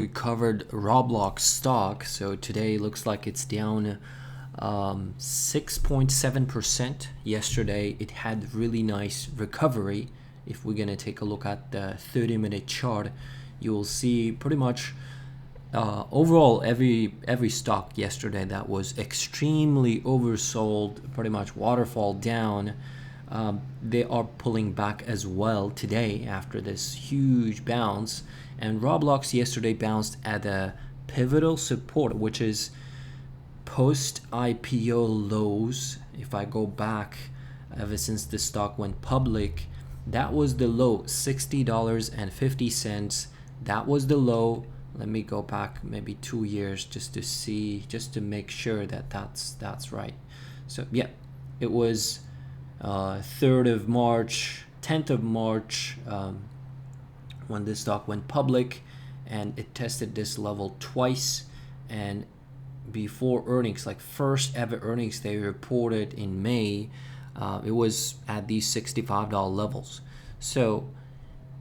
We covered Roblox stock, so today looks like it's down 6.7%. Yesterday it had really nice recovery. If we're gonna take a look at the 30-minute chart, you will see pretty much overall every stock yesterday that was extremely oversold, pretty much waterfall down. They are pulling back as well today after this huge bounce. And Roblox yesterday bounced at a pivotal support, which is post IPO lows. If I go back ever since the stock went public, that was the low, $60.50. That was the low. Let me go back maybe 2 years just to see, just to make sure that that's right. So yeah, it was 3rd of March, 10th of March, when this stock went public, and it tested this level twice. And before earnings, like first ever earnings they reported in May, it was at these $65 levels. So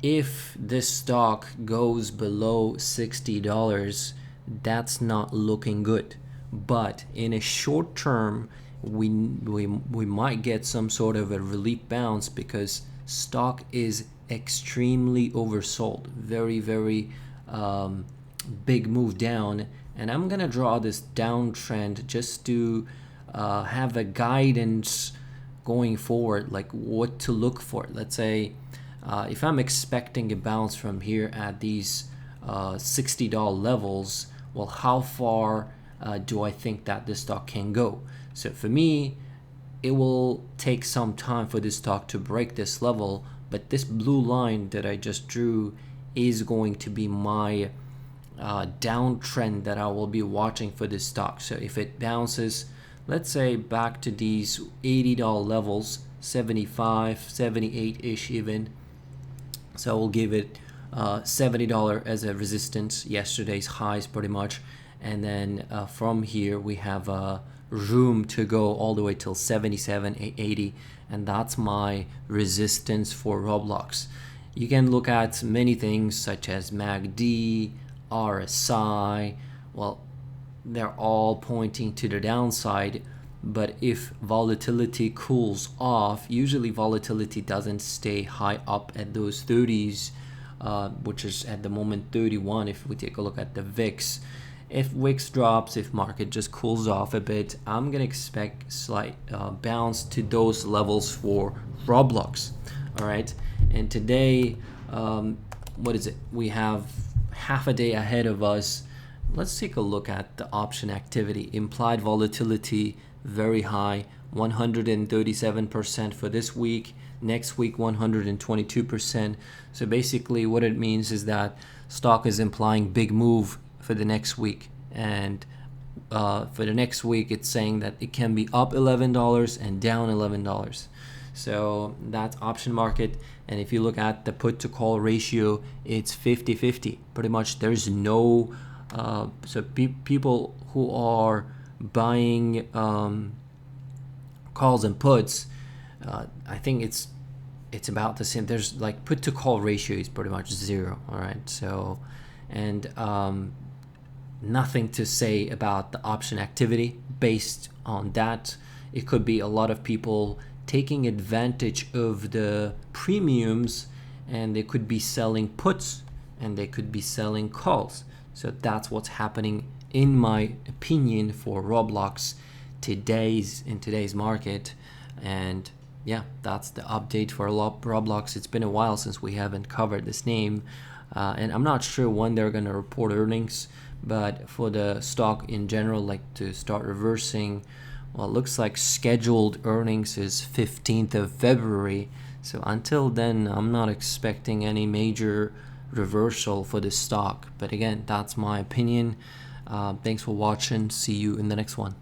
if this stock goes below $60, that's not looking good. But in a short term, we might get some sort of a relief bounce because stock is extremely oversold. Very big move down, and I'm gonna draw this downtrend just to have a guidance going forward, like what to look for. Let's say if I'm expecting a bounce from here at these $60 levels, well, how far do I think that this stock can go? So for me, it will take some time for this stock to break this level, but this blue line that I just drew is going to be my downtrend that I will be watching for this stock. So if it bounces, let's say back to these $80 levels, 75, 78-ish even, so we'll give it $70 as a resistance, yesterday's highs pretty much, and then from here we have room to go all the way till 77, 80, and that's my resistance for Roblox. You can look at many things such as MACD, RSI. Well, they're all pointing to the downside, but if volatility cools off, usually volatility doesn't stay high up at those 30s, which is at the moment 31 if we take a look at the VIX. If VIX drops, if market just cools off a bit, I'm gonna expect slight bounce to those levels for Roblox. All right, and today, what is it? We have half a day ahead of us. Let's take a look at the option activity. Implied volatility very high, 137% for this week. Next week, 122%. So basically, what it means is that stock is implying big move for the next week, and for the next week it's saying that it can be up $11 and down $11. So that's option market. And if you look at the put to call ratio, it's 50-50 pretty much. There's no so people who are buying calls and puts, I think it's about the same. There's like put to call ratio is pretty much 0. All right, so and nothing to say about the option activity based on that. It could be a lot of people taking advantage of the premiums, and they could be selling puts and they could be selling calls. So that's what's happening in my opinion for Roblox in today's market. And yeah, that's the update for Roblox. It's been a while since we haven't covered this name, and I'm not sure when they're going to report earnings, but for the stock in general, like to start reversing, well, it looks like scheduled earnings is 15th of February. So until then, I'm not expecting any major reversal for this stock. But again, that's my opinion. Thanks for watching. See you in the next one.